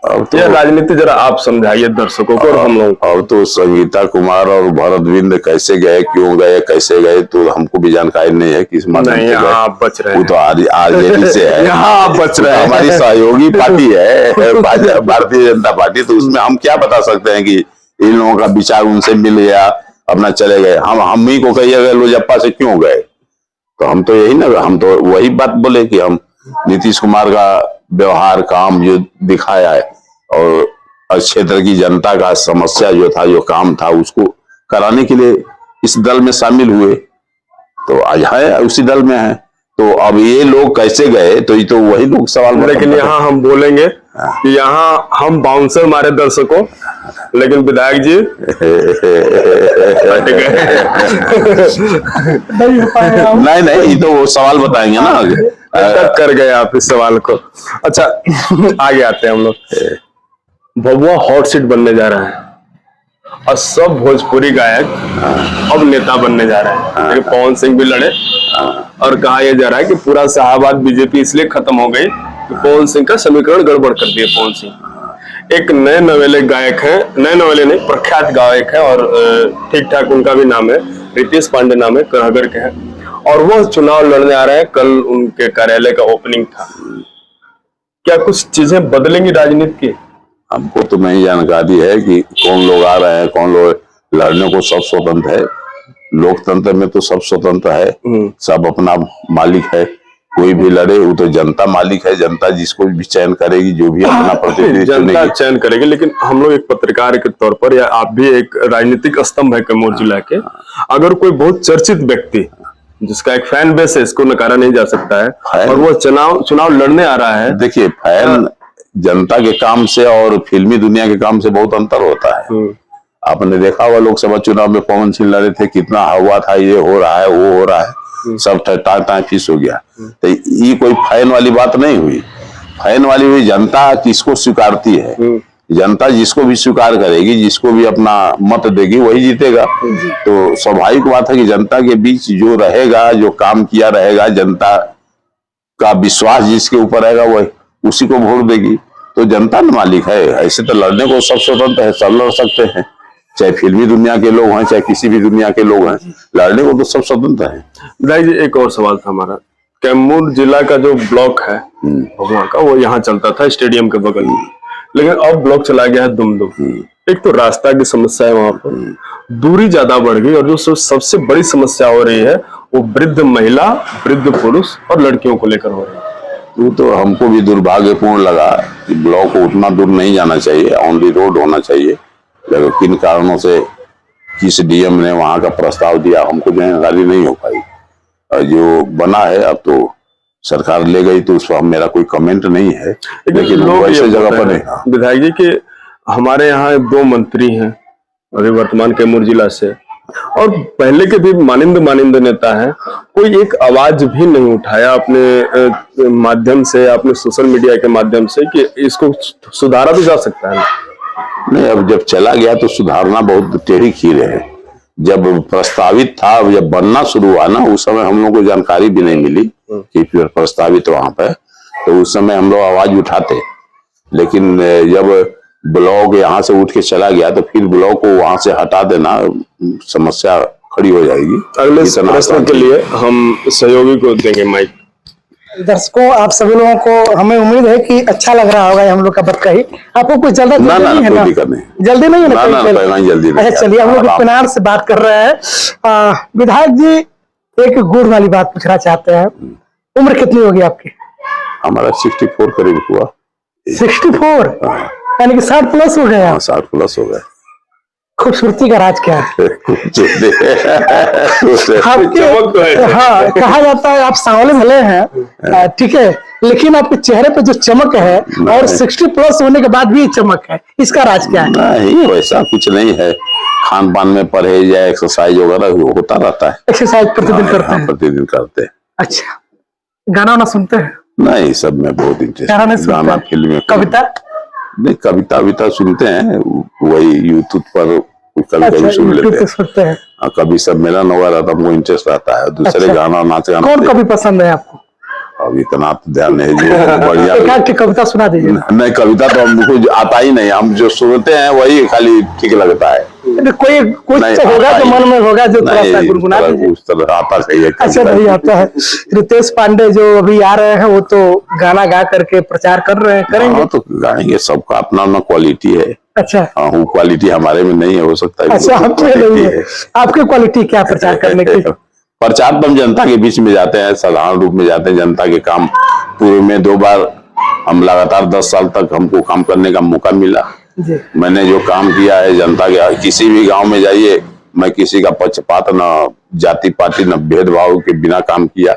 तो यह राजनीति जरा आप समझाइए दर्शकों को और हम लोगों को। अब तो संगीता कुमार और भरत बिंद कैसे गए, क्यों गए, कैसे गए, तो हमको भी जानकारी नहीं है। किस माध्यम से गए, आप बच रहे हैं। वो तो आरजेडी से है। यहाँ आप बच रहे हैं। हमारी सहयोगी पार्टी है भारतीय जनता पार्टी, तो उसमें हम क्या बता सकते हैं कि इन लोगों का विचार उनसे मिल गया, अपना चले गए। हम ही को कहिएगा लोजप्पा से क्यों गए, तो हम तो यही ना, हम तो वही बात बोले कि हम नीतीश कुमार का व्यवहार काम जो दिखाया है और क्षेत्र की जनता का समस्या जो था, जो काम था, उसको कराने के लिए इस दल में शामिल हुए, तो आज है उसी दल में है। तो अब ये लोग कैसे गए, तो ये तो वही लोग सवाल। लेकिन यहाँ हम बोलेंगे कि यहाँ हम बाउंसर मारे दर्शकों, लेकिन विधायक जी नहीं, ये तो वो सवाल बताएंगे ना आगे। कर गए आप इस सवाल को। अच्छा, आगे आते हैं हम लोग। भभुआ हॉट सीट बनने जा रहा है और सब भोजपुरी गायक अब नेता बनने जा रहे हैं। लेकिन पवन सिंह भी लड़े और कहा यह जा रहा है कि पूरा शाहबाद बीजेपी इसलिए खत्म हो गई कि पवन सिंह का समीकरण गड़बड़ कर दिए। पवन सिंह एक नए नवेले गायक हैं, नए नवेले नहीं, प्रख्यात गायक है और ठीक ठाक उनका भी नाम है, रितेश पांडे नाम है, कराहगढ़ के हैं, और वो चुनाव लड़ने आ रहे हैं। कल उनके कार्यालय का ओपनिंग था। क्या कुछ चीजें बदलेंगी राजनीति की? हमको तो नहीं जानकारी है कि कौन लोग आ रहे हैं, कौन लोग लड़ने को। सब स्वतंत्र है, लोकतंत्र में तो सब स्वतंत्र है, सब अपना मालिक है। कोई भी लड़े वो तो जनता मालिक है, जनता जिसको भी चयन करेगी, जो भी अपना प्रतिनिधि जनता चयन करेगी। लेकिन हम लोग एक पत्रकार के तौर पर, या आप भी एक राजनीतिक स्तंभ है कैमूर जिला के, अगर कोई बहुत चर्चित व्यक्ति जिसका एक फैन बेस है, इसको नकारा नहीं जा सकता है, और वो चुनाव लड़ने आ रहा है। देखिए, फैन जनता के काम से और फिल्मी दुनिया के काम से बहुत अंतर होता है। आपने देखा हुआ लोकसभा चुनाव में पवन सिंह लड़े थे, कितना हवा था, ये हो रहा है, वो हो रहा है, सब टाइफिस हो गया। तो ये कोई फैन वाली बात नहीं हुई। फैन वाली हुई जनता किसको स्वीकारती है। जनता जिसको भी स्वीकार करेगी, जिसको भी अपना मत देगी, वही जीतेगा। तो स्वाभाविक बात है कि जनता के बीच जो रहेगा, जो काम किया रहेगा, जनता का विश्वास जिसके ऊपर रहेगा, वही उसी को वोट देगी। तो जनता न मालिक है। ऐसे तो लड़ने को सब स्वतंत्र है, सब लड़ सकते हैं, चाहे फिल्मी दुनिया के लोग हैं, चाहे किसी भी दुनिया के लोग हैं, लड़ने को तो सब स्वतंत्र है। भाई जी, एक और सवाल था हमारा। कैमूर जिला का जो ब्लॉक है भभुआ का, वो यहाँ चलता था स्टेडियम के बगल में, लेकिन अब ब्लॉक चला गया है दुमदुम। एक तो रास्ता की समस्या है, वहां पर दूरी ज्यादा बढ़ गई, और जो सबसे बड़ी समस्या हो रही है वो वृद्ध महिला, वृद्ध पुरुष और लड़कियों को लेकर हो रही है। वो तो हमको भी दुर्भाग्यपूर्ण लगा कि ब्लॉक को उतना दूर नहीं जाना चाहिए, ऑनली रोड होना चाहिए। लेकिन किन कारणों से किस डीएम ने वहां का प्रस्ताव दिया हमको जानकारी नहीं हो पाई। और जो बना है अब तो सरकार ले गई, तो उस पर मेरा कोई कमेंट नहीं है, लेकिन लोग वैसे ये जगह बोलते पर हैं, नहीं। विधायक जी के हमारे यहाँ 2 मंत्री हैं अभी वर्तमान कैमूर जिला से, और पहले के भी मानिंद नेता हैं, कोई एक आवाज भी नहीं उठाया अपने माध्यम से, अपने सोशल मीडिया के माध्यम से कि इसको सुधारा भी जा सकता है। नहीं, अब जब चला गया तो सुधारना बहुत टेढ़ी खीर है। जब प्रस्तावित था, जब बनना शुरू हुआ ना, उस समय हम लोग को जानकारी भी नहीं मिली कि फिर प्रस्तावित वहां पे, तो उस समय हम लोग आवाज उठाते। लेकिन जब ब्लॉक यहाँ से उठ के चला गया तो फिर ब्लॉक को वहां से हटा देना समस्या खड़ी हो जाएगी। अगले प्रश्न के लिए हम सहयोगी को देंगे माइक। दर्शकों, आप सभी लोगों को हमें उम्मीद है कि अच्छा लग रहा होगा हम लोग का बतकही। आपको कुछ जल्दी ना नहीं है कोई ना? दिक्कत नहीं। जल्दी नहीं है ना? नहीं, जल्दी नहीं। अच्छा चलिए, हम लोग इत्मीनान से बात कर रहे हैं। विधायक जी, एक गुड़ वाली बात पूछना चाहते हैं। उम्र कितनी होगी आपकी? हमारा 64 करीब हुआ। 64? यानी कि 60 प्लस हो गया। 60 प्लस हो गए। खूबसूरती का राज क्या है? आपके चमक तो है। हाँ, कहा जाता है आप सांवले भले हैं, ठीक है, लेकिन आपके चेहरे पे जो चमक है, और 60 प्लस होने के बाद भी चमक है, इसका राज क्या है? नहीं, वैसा कुछ नहीं है। खान पान में परहेज या एक्सरसाइज वगैरह होता रहता है। एक्सरसाइज प्रतिदिन करते हैं? प्रतिदिन करते हैं। अच्छा, गाना वाना सुनते हैं? नहीं, सब में बहुत इंटरेस्ट। गाना नहीं सुनते? गाना, फिल्म, कविता? नहीं, कविता सुनते हैं, वही यूट्यूब पर कभी अच्छा, कभी सुन यूट्यूब लेते पे हैं। सुनते हैं। कभी सम्मेलन वगैरह तो हमको इंटरेस्ट आता है। दूसरे अच्छा। गाना, नाच गाना कौन कवि पसंद है आपको? अब इतना तो ध्यान नहीं, जो बढ़िया। एक आध कविता सुना दीजिए। नहीं, कविता तो हमको आता ही नहीं। हम जो सुनते हैं वही खाली ठीक लगता है। कोई कुछ नहीं, तो होगा आता जो ही मन में होगा, जो थोड़ा सा नहीं, गुनगुना दीजिए। उस तरह आता नहीं है। अच्छा, नहीं आता है। रितेश पांडे जो अभी आ रहे हैं, वो तो गाना गा करके प्रचार कर रहे हैं, करेंगे? हाँ, तो गाएंगे। सबका अपना अपना क्वालिटी है। अच्छा। हाँ, वो क्वालिटी हमारे में नहीं है, हो सकता है। अच्छा, आप में नहीं है। आपकी क्वालिटी क्या प्रचार करने की? प्रचार तो हम जनता के बीच में जाते हैं, साधारण रूप में जाते हैं। जनता के काम पूर्व में 2 बार हम लगातार 10 साल तक हमको काम करने का मौका मिला। जी। मैंने जो काम किया है जनता के, किसी भी गांव में जाइए, मैं किसी का पक्षपात, न जाति पाति, न भेदभाव के बिना काम किया।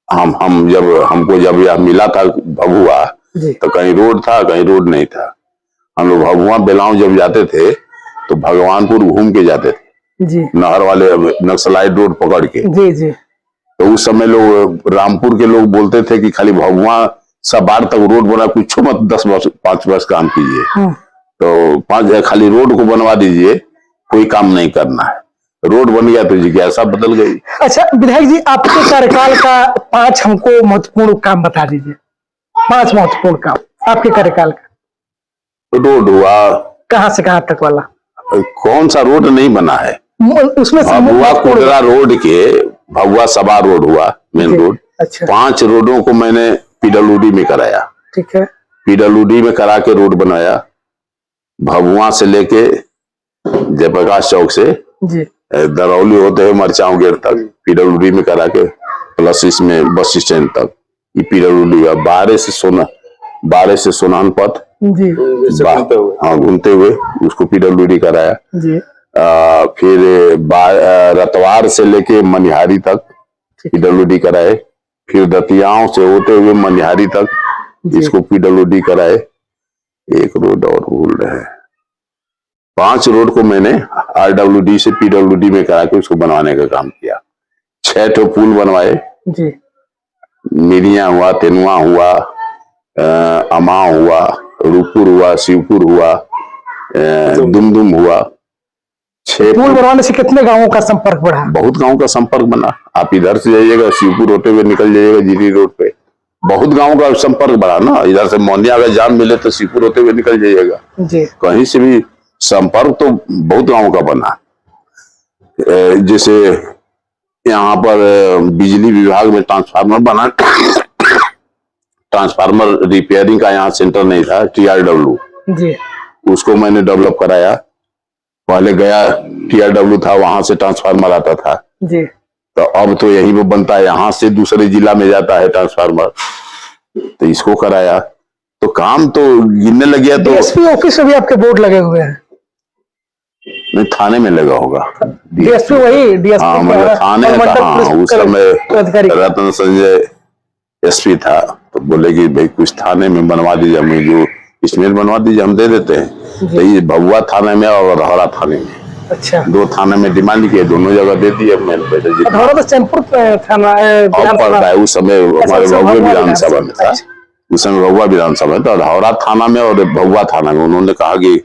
हम जब हमको जब यह मिला था भभुआ, तो कहीं रोड था, कहीं रोड नहीं था। हम लोग भभुआ बेलाव जब जाते थे तो भगवानपुर घूम के जाते थे जी, नहर वाले नक्सलाइट रोड पकड़ के। जी जी। तो उस समय लोग, रामपुर के लोग बोलते थे कि खाली भभुआ सबार तक रोड बना, कुछ मत 5 वर्ष काम कीजिए, तो 5 खाली रोड को बनवा दीजिए, कोई काम नहीं करना है। रोड बन गया तो जिज्ञासा बदल गई। अच्छा विधायक जी, आपके कार्यकाल का 5 हमको महत्वपूर्ण काम बता दीजिए। 5 महत्वपूर्ण काम आपके कार्यकाल का। रोड हुआ, कहाँ से कहाँ तक वाला? कौन सा रोड नहीं बना है? उसमें से भभुआ कुदरा रोड के, भभुआ सभा रोड हुआ, मेन रोड। अच्छा। 5 रोडों को मैंने पीडब्ल्यूडी में कराया। ठीक है। पीडब्ल्यूडी में करा के रोड बनाया। भभुआ से लेके जयप्रकाश चौक से जी, दरौली होते हुए मरचाऊ गेट तक पीडब्ल्यूडी में करा के, प्लस इसमें बस स्टैंड तक ये पीडब्ल्यूडी का। 12 से सोनान पथ जी, हाँ घूमते हुए उसको पीडब्ल्यूडी कराया जी। फिर रतवार से लेके मनिहारी तक पीडब्ल्यूडी कराए। फिर दतियाओं से होते हुए मनिहारी तक इसको पीडब्ल्यूडी कराए। एक रोड और भूल रहे हैं। 5 रोड को मैंने आरडब्ल्यूडी से पीडब्ल्यूडी में करा के उसको बनवाने का काम किया। 6 ठो पुल बनवाए जी। मिरिया हुआ, तेनुआ हुआ, अमा हुआ, रूपुर हुआ, शिवपुर हुआ, दुमदुम हुआ। 6 पुल बनवाने से कितने गांवों का संपर्क बढ़ा? बहुत गांव का संपर्क बना। आप इधर से जाइएगा, शिवपुर होते हुए निकल जाइएगा जीरी रोड पे, बहुत गांव का संपर्क बढ़ा ना। इधर से मोहनिया अगर जाम मिले तो शिवपुर होते हुए निकल जाइएगा। जी। कहीं से भी संपर्क तो बहुत गांव का बना। जैसे यहाँ पर बिजली विभाग में ट्रांसफार्मर बना, ट्रांसफार्मर रिपेयरिंग का यहाँ सेंटर नहीं था, TRW। जी। उसको मैंने डेवलप कराया। पहले गया TRW था, वहां से ट्रांसफार्मर आता था, जी। तो अब तो यहीं पे बनता है, यहाँ से दूसरे जिला में जाता है ट्रांसफार्मर, तो इसको कराया। तो काम तो गिनने लग गया। तो DSP ऑफिस में भी आपके बोर्ड लगे हुए हैं? नहीं, थाने में लगा होगा। DSP वही DSP हाँ, मतलब थाने हाँ, उस समय रतन संजय SP था, तो बोले कि भाई कुछ थाने में बनवा दीजिए, हमें जो इसमेल बनवा दीजिए, हम दे देते हैं। तो ये भभुआ थाने में और अधौरा थाने में, अच्छा, 2 थाने में डिमांड किए, दोनों जगह दे दिए। मैंने पैसे अधौरा तो चैनपुर थाना पड़ता है, उस समय हमारे भभुआ विधानसभा में था, उस समय भभुआ विधानसभा में। तो अधौरा थाना में और भभुआ थाना में उन्होंने कहा कि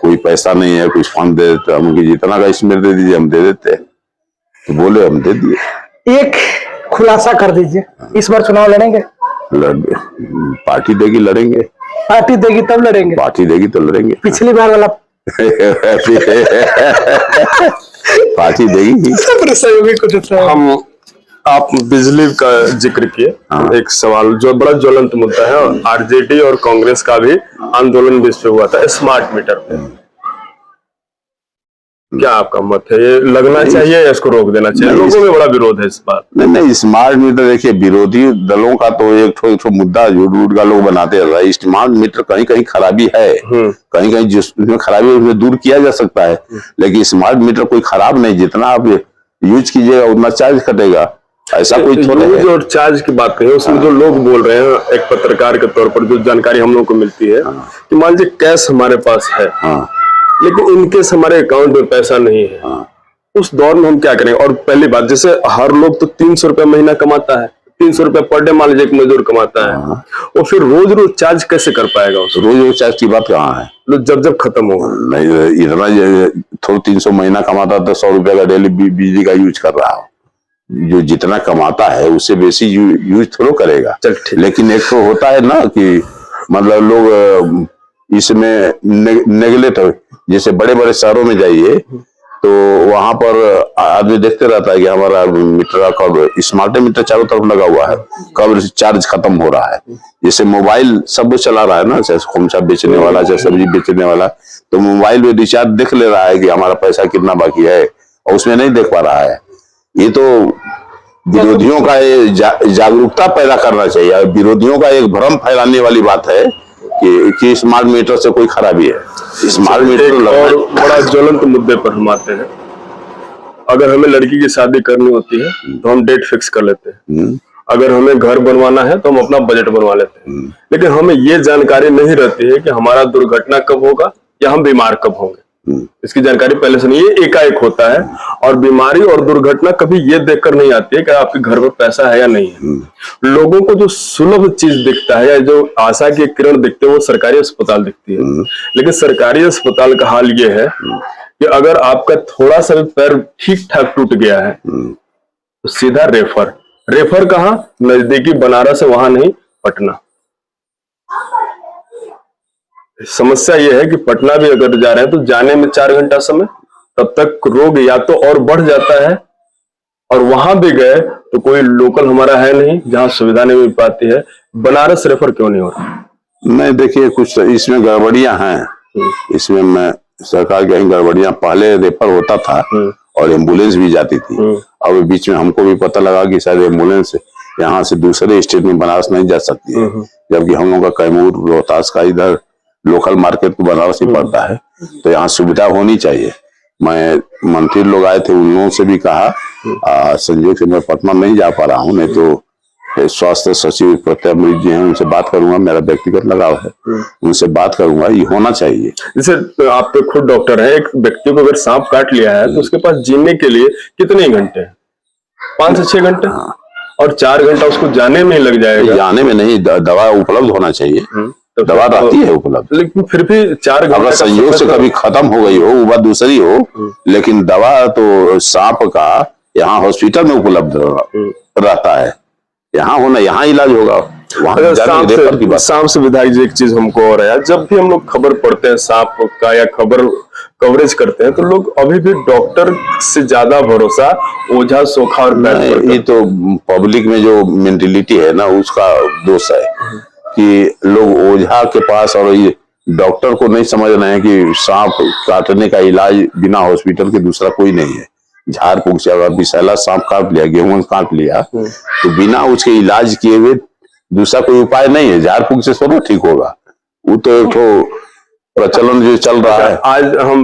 कोई पैसा नहीं है, कुछ फंड दे देते, हम जितना का इसमें दे दीजिए, हम दे देते। तो बोले हम दे दिए। एक खुलासा कर दीजिए, इस बार चुनाव लड़ेंगे? पार्टी देगी, लड़ेंगे। पार्टी देगी तब लड़ेंगे? पार्टी देगी तो लड़ेंगे। पिछली बार वाला पार्टी देगी। हम आप बिजली का जिक्र किए, एक सवाल जो बड़ा ज्वलंत मुद्दा है, और RJD और कांग्रेस का भी आंदोलन भी इस पे हुआ था, स्मार्ट मीटर पे। क्या आपका मत है, ये लगना चाहिए या इसको रोक देना चाहिए? लोगों में बड़ा विरोध है इस बात। नहीं, स्मार्ट मीटर देखिए, विरोधी दलों का तो एक ठो मुद्दा झूठ का लोग बनाते हैं। स्मार्ट मीटर कहीं कहीं खराबी है, कहीं कहीं जिसमें खराबी है उसमें दूर किया जा सकता है, लेकिन स्मार्ट मीटर कोई खराब नहीं, जितना आप यूज कीजिएगा उतना चार्ज कटेगा, ऐसा कोई थोड़ा है। जो चार्ज की बात कही, उसमें जो लोग बोल रहे हैं, एक पत्रकार के तौर पर जो जानकारी हम लोग को मिलती है कि मान लीजिए कैश हमारे पास है, लेकिन इनकेस हमारे अकाउंट में पैसा नहीं है, उस दौर में हम क्या करें? और पहली बात, जैसे हर लोग तो 300 रुपया महीना कमाता है, 300 रुपया पर डे मान लीजिए एक मजदूर कमाता है, और फिर रोज रोज चार्ज कैसे कर पाएगा? रोज रोज चार्ज की बात कहाँ है, जब खत्म होगा। नहीं, इतना थोड़ा 300 महीना कमाता तो 100 रुपया का डेली बिजली का यूज कर रहा हो। जो जितना कमाता है उससे बेसी यूज थोड़ा करेगा। लेकिन एक तो होता है ना कि मतलब लोग इसमें नेगलेक्ट हो, जैसे बड़े बड़े शहरों में जाइए तो वहां पर आदमी देखते रहता है कि हमारा मीटर कब, स्मार्ट मीटर चारों तरफ लगा हुआ है, कब चार्ज खत्म हो रहा है। जैसे मोबाइल सब चला रहा है ना, चाहे खोमचा बेचने वाला, चाहे सब्जी बेचने वाला, तो मोबाइल में रिचार्ज देख ले रहा है कि हमारा पैसा कितना बाकी है, और उसमें नहीं देख पा रहा है। ये तो विरोधियों का जागरूकता पैदा करना चाहिए। विरोधियों का एक भ्रम फैलाने वाली बात है कि स्मार्ट मीटर से कोई खराबी है। स्मार्ट मीटर और बड़ा ज्वलंत मुद्दे पर हम आते हैं। अगर हमें लड़की की शादी करनी होती है तो हम डेट फिक्स कर लेते हैं, अगर हमें घर बनवाना है तो हम अपना बजट बनवा लेते हैं, लेकिन हमें ये जानकारी नहीं रहती है कि हमारा दुर्घटना कब होगा या हम बीमार कब होंगे। इसकी जानकारी पहले से नहीं, ये एकाएक होता है। और बीमारी और दुर्घटना कभी ये देखकर नहीं आती है कि आपके घर में पैसा है या नहीं है। लोगों को जो सुलभ चीज दिखता है या जो आशा की किरण दिखते है वो सरकारी अस्पताल दिखती है, लेकिन सरकारी अस्पताल का हाल ये है कि अगर आपका थोड़ा सा भी पैर ठीक ठाक टूट गया है तो सीधा रेफर कहाँ? नजदीकी बनारस है, वहां नहीं, पटना। समस्या यह है कि पटना भी अगर जा रहे हैं तो जाने में 4 घंटा समय, तब तक रोग या तो और बढ़ जाता है, और वहां भी गए तो कोई लोकल हमारा है नहीं जहां सुविधा नहीं मिल पाती है। बनारस रेफर क्यों नहीं हो रहा? नहीं, देखिए कुछ इसमें गड़बड़ियां हैं। इसमें मैं सरकार की गड़बड़ियां, पहले रेफर होता था और एम्बुलेंस भी जाती थी। अब बीच में हमको भी पता लगा कि शायद एम्बुलेंस यहाँ से दूसरे स्टेट में बनारस नहीं जा सकती है, जबकि हम लोग का कैमूर रोहतास का इधर लोकल मार्केट को बनारस ही पड़ता है, तो यहाँ सुविधा होनी चाहिए। मैं मंत्री लोग आए थे, उन लोगों से भी कहा, संजोग से मैं पटना नहीं जा पा रहा हूँ, नहीं तो स्वास्थ्य सचिव प्रत्यय अमृत जी हैं, उनसे बात करूंगा, मेरा व्यक्तिगत लगाव है, उनसे बात करूंगा, ये होना चाहिए। जैसे आप तो खुद डॉक्टर हैं, एक व्यक्ति को अगर सांप काट लिया है तो उसके पास जीने के लिए कितने घंटे हैं? 5 से 6 घंटे, और 4 घंटा उसको जाने में लग जाएगा। जाने में नहीं, दवा उपलब्ध होना चाहिए, दवा रहती है उपलब्ध, लेकिन फिर भी रहता अगर संयोग से कभी खत्म हो गई हो, वो बात दूसरी हो, लेकिन दवा तो सांप का यहाँ हॉस्पिटल में उपलब्ध रहता है, यहाँ होना, यहाँ इलाज होगा। सांप से विधायक जी एक चीज हमको और है, जब भी हम लोग खबर पढ़ते हैं सांप का या खबर कवरेज करते हैं तो लोग अभी भी डॉक्टर से ज्यादा भरोसा ओझा सोखा और ये तो पब्लिक में जो मेंटेलिटी है ना, उसका दोष है कि लोग ओझा के पास और ये डॉक्टर को नहीं समझ रहे हैं कि सांप काटने का इलाज बिना हॉस्पिटल के दूसरा कोई नहीं है। झाड़ फूक से अगर विषैला सांप काट लिया, गेहूं काट लिया, तो बिना उसके इलाज किए हुए दूसरा कोई उपाय नहीं है। झाड़ फूक से थोड़ा ठीक होगा, वो तो एक तो प्रचलन जो चल रहा है। आज हम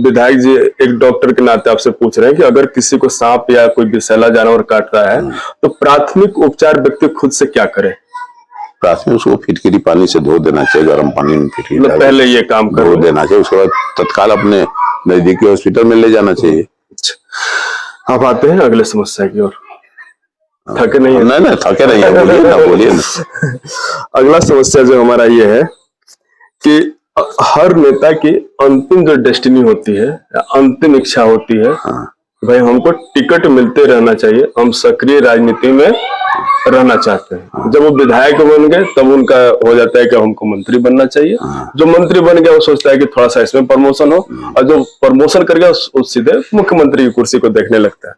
विधायक जी एक डॉक्टर के नाते आपसे पूछ रहे हैं कि अगर किसी को सांप या कोई विषैला जानवर काट रहा है तो प्राथमिक उपचार व्यक्ति खुद से क्या करे? प्राथमिक उसको फिटकरी पानी से धो देना चाहिए, गर्म पानी में फिटकरी पहले ये काम धो देना चाहिए, उसके बाद तत्काल अपने नजदीकी हॉस्पिटल में ले जाना चाहिए। अब आते हैं अगले समस्या की ओर। थके नहीं है? नहीं थके नहीं है, बोलिए ना। अगला समस्या जो हमारा ये है कि हर नेता की अंतिम जो डेस्टिनी होती है, अंतिम इच्छा होती है, भाई हमको टिकट मिलते रहना चाहिए, हम सक्रिय राजनीति में रहना चाहते हैं। जब वो विधायक बन गए तब उनका हो जाता है कि हमको मंत्री बनना चाहिए। जो मंत्री बन गया वो सोचता है कि थोड़ा सा इसमें प्रमोशन हो, और जो प्रमोशन कर गया वो सीधे मुख्यमंत्री की कुर्सी को देखने लगता है।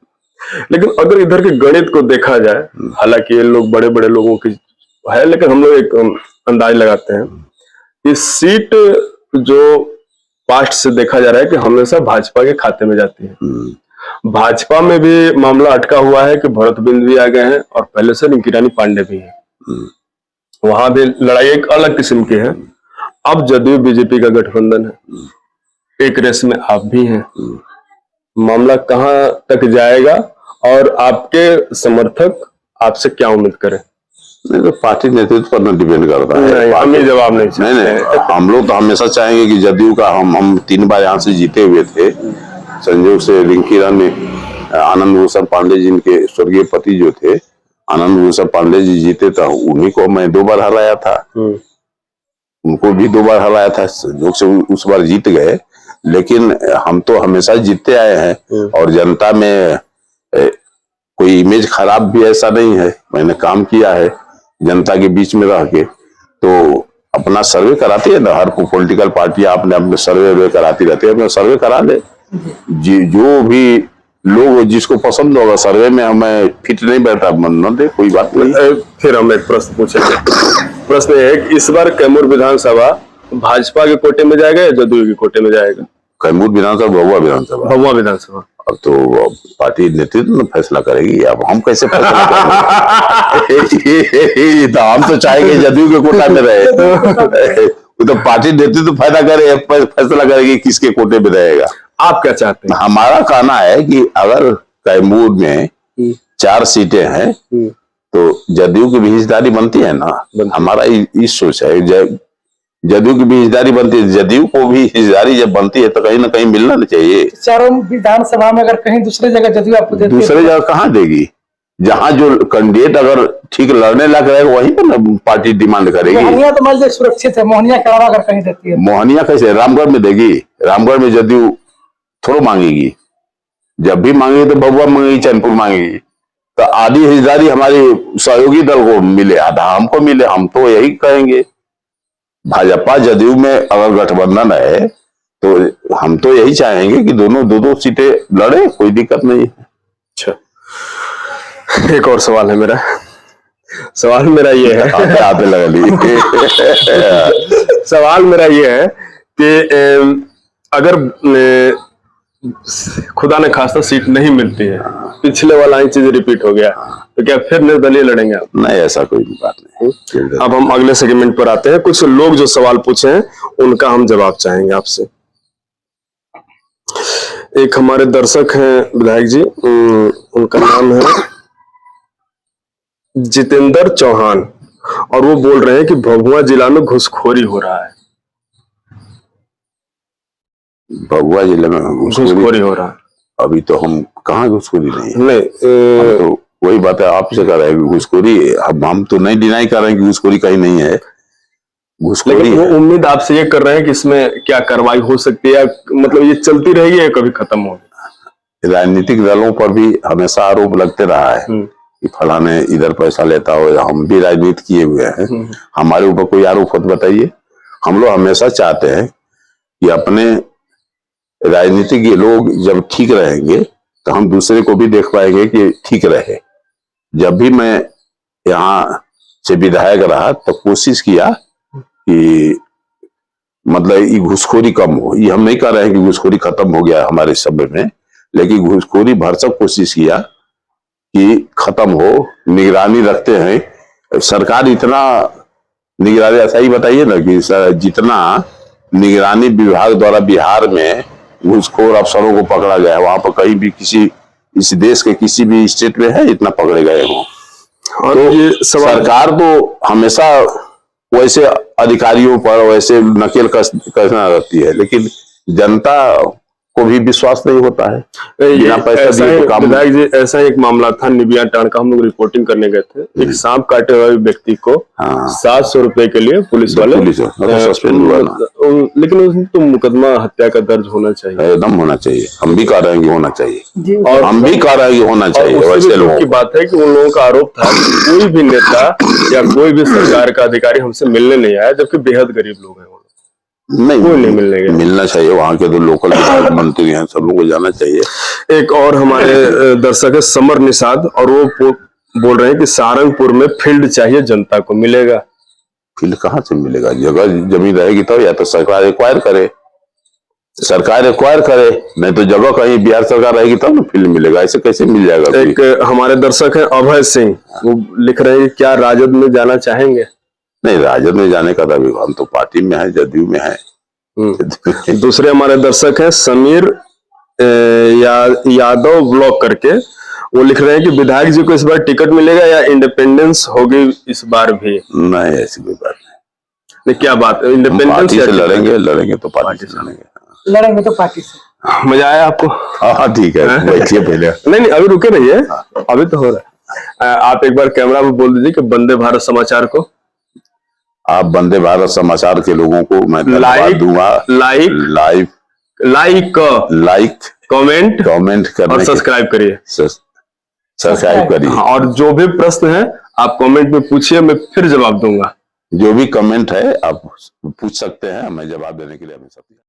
लेकिन अगर इधर के गणित को देखा जाए, हालांकि ये लोग बड़े बड़े लोगों की है, लेकिन हम लोग एक अंदाज लगाते हैं कि सीट जो पास्ट से देखा जा रहा है कि हमेशा भाजपा के खाते में जाती है। भाजपा में भी मामला अटका हुआ है कि भरत बिंद भी आ गए हैं और पहले से रिंकी रानी पांडे भी हैं। वहां भी लड़ाई एक अलग किस्म की है। अब जदयू बीजेपी का गठबंधन है, एक रेस में आप भी हैं। मामला कहां तक जाएगा और आपके समर्थक आपसे क्या उम्मीद करें? नहीं तो पार्टी नेतृत्व पर न डिपेंड करता है। हम ये जवाब नहीं नहीं, हम लोग तो हमेशा चाहेंगे कि जदयू का हम 3 बार यहाँ से जीते हुए थे। संयोग से रिंकी रानी, आनंद भूषण पांडे जी, इनके स्वर्गीय पति जो थे आनंद भूषण पांडे जी जीते, तो उन्हीं को मैं 2 बार हराया था, उनको भी 2 बार हराया था। संयोग से उस बार जीत गए, लेकिन हम तो हमेशा जीतते आए हैं और जनता में कोई इमेज खराब भी ऐसा नहीं है। मैंने काम किया है जनता के बीच में रह के, तो अपना सर्वे कराती है ना, हर पॉलिटिकल पार्टी अपने अपने सर्वे कराती रहती है, अपना सर्वे करा ले। जो भी लोग जिसको पसंद होगा सर्वे में हमें फिट नहीं बैठा, मन न दे, कोई बात नहीं। फिर हम एक प्रश्न पूछेंगे। प्रश्न ये है कि इस बार कैमूर विधानसभा भाजपा के कोटे में जाएगा या जदयू के कोटे में जाएगा? कैमूर विधानसभा, भभुआ विधानसभा। भभुआ विधानसभा अब तो पार्टी नेतृत्व फैसला करेगी, अब हम कैसे फैसला करेंगे? तो हम तो चाहेंगे जदयू के कोटा में रहे, तो पार्टी नेतृत्व फायदा करे, फैसला करेगी किसके कोटे में रहेगा। आप क्या चाहते हैं? हमारा कहना है कि अगर कैमूर में 4 सीटें हैं तो जदयू की भी हिस्सेदारी बनती है ना। हमारा इस सोच है, जदयू की भी हिस्सेदारी बनती है, जदयू को भी हिस्सेदारी जब बनती है तो कहीं ना कहीं मिलना चाहिए। चारों विधानसभा में अगर कहीं दूसरी जगह जदयू आपको देती है, दूसरी जगह कहाँ देगी? जहाँ जो कैंडिडेट अगर ठीक लड़ने लग रहेगा वहीं पर ना पार्टी डिमांड करेगी। मोहनिया तो मान लीजिए सुरक्षित है, मोहनिया करावा अगर कहीं देती है, मोहनिया कैसे रामगढ़ में देगी? रामगढ़ में जदयू थोड़ा मांगेगी, जब भी मांगेगी तो भभुआ मांगेगी, चैनपुर मांगेगी। तो आधी हिस्सेदारी हमारी सहयोगी दल को मिले, आधा हमको मिले। हम तो यही कहेंगे, भाजपा जदयू में अगर गठबंधन है तो हम तो यही चाहेंगे कि दोनों 2-2 सीटें लड़े, कोई दिक्कत नहीं है। अच्छा, एक और सवाल है मेरा। सवाल मेरा ये है, आते लगा ली। सवाल मेरा ये है कि अगर खुदा ने खासा सीट नहीं मिलती है, पिछले वाला ही चीज रिपीट हो गया, तो क्या फिर निर्दलीय लड़ेंगे आप? नहीं, ऐसा कोई बात नहीं। अब हम अगले सेगमेंट पर आते हैं। कुछ लोग जो सवाल पूछे हैं उनका हम जवाब चाहेंगे आपसे। एक हमारे दर्शक हैं विधायक जी, उनका नाम है जितेंद्र चौहान, और वो बोल रहे हैं कि भभुआ जिला में घुसखोरी हो रहा है। भभुआ जिले में घुसखोरी हो रहा है? अभी तो हम कहाँ घुसखोरी नहीं है। नहीं, तो वही बात है, आपसे कर रहे हैं घुसखोरी। अब हम तो नहीं डिनाई कर रहे हैं कि घुसखोरी कहीं नहीं है, घुसखोरी। लेकिन वो उम्मीद आपसे ये कर रहे हैं कि इसमें क्या कार्रवाई हो सकती है, मतलब ये चलती रहेगी या कभी खत्म होगी? राजनीतिक दलों पर भी हमेशा आरोप लगते रहा है कि फलाने इधर पैसा लेता हो, या हम भी राजनीति किए हुए हैं, हमारे ऊपर कोई आरोप हो तो बताइए। हम लोग हमेशा चाहते हैं कि अपने राजनीतिक लोग जब ठीक रहेंगे तो हम दूसरे को भी देख पाएंगे कि ठीक रहे। जब भी मैं यहाँ से विधायक रहा तो कोशिश किया कि मतलब ये घूसखोरी कम हो। ये हम नहीं कह रहे हैं कि घूसखोरी खत्म हो गया हमारे समय में, लेकिन घूसखोरी भरसक कोशिश किया कि खत्म हो। निगरानी रखते हैं सरकार, इतना निगरानी, ऐसा ही बताइए ना कि जितना निगरानी विभाग द्वारा बिहार में घूसखोर अफसरों को पकड़ा गया है, वहां पर कहीं भी किसी इस देश के किसी भी स्टेट में है इतना पकड़े गए हों। और तो ये सरकार तो हमेशा वैसे अधिकारियों पर वैसे नकेल कसना रहती है, लेकिन जनता को भी विश्वास नहीं होता है। बिना पैसा दिए तो काम। विधायक जी, ऐसा एक मामला था निबिया टांड का, हम लोग रिपोर्टिंग करने गए थे। एक सांप काटे हुए व्यक्ति को 700 रुपए के लिए पुलिस वाले सस्पेंड हुआ ना, लेकिन उसमें तो मुकदमा हत्या का दर्ज होना चाहिए, एकदम होना चाहिए। हम भी कह रहे हैं कि होना चाहिए, और हम भी कह रहे हैं कि होना चाहिए। वैसे लोगों की बात है कि उन लोगों का आरोप था कि कोई भी नेता या कोई भी सरकार का अधिकारी हमसे मिलने नहीं आया, जबकि बेहद गरीब लोग हैं। नहीं, कोई नहीं मिलना चाहिए। वहाँ के तो लोकल मंत्री हैं, सब लोगों को जाना चाहिए। एक और हमारे दर्शक है समर निषाद, और वो बोल रहे हैं कि सारंगपुर में फील्ड चाहिए, जनता को मिलेगा। फील्ड कहाँ से मिलेगा? जगह जमीन रहेगी तो, या तो सरकार एक्वायर करे, नहीं तो जगह कहीं बिहार सरकार रहेगी तब ना फील्ड मिलेगा। ऐसे कैसे मिल जाएगा? एक हमारे दर्शक है अभय सिंह, वो लिख रहे हैं क्या राजद में जाना चाहेंगे? नहीं, राजद में जाने का दावी, हम तो पार्टी में है, जदयू में है। दूसरे हमारे दर्शक हैं समीर यादव ब्लॉग करके, वो लिख रहे हैं कि विधायक जी को इस बार टिकट मिलेगा या इंडिपेंडेंस होगी इस बार भी? नहीं, ऐसी कोई बात नहीं। क्या बात है, इंडिपेंडेंस से लड़ेंगे तो पार्टी से लड़ेंगे तो पार्टी से। मजा आया आपको? हाँ ठीक है, बैठिए पहले। नहीं, अभी रुके रहिए, अभी तो हो रहा है। आप एक बार कैमरा पे बोल दीजिए कि वंदे भारत समाचार को, आप वंदे भारत समाचार के लोगों को मैं धन्यवाद दूंगा। लाइक, कमेंट करने और सब्सक्राइब करिए। सब्सक्राइब करिए। और जो भी प्रश्न है आप कमेंट में पूछिए, मैं फिर जवाब दूंगा। जो भी कमेंट है आप पूछ सकते हैं, मैं जवाब देने के लिए हमेशा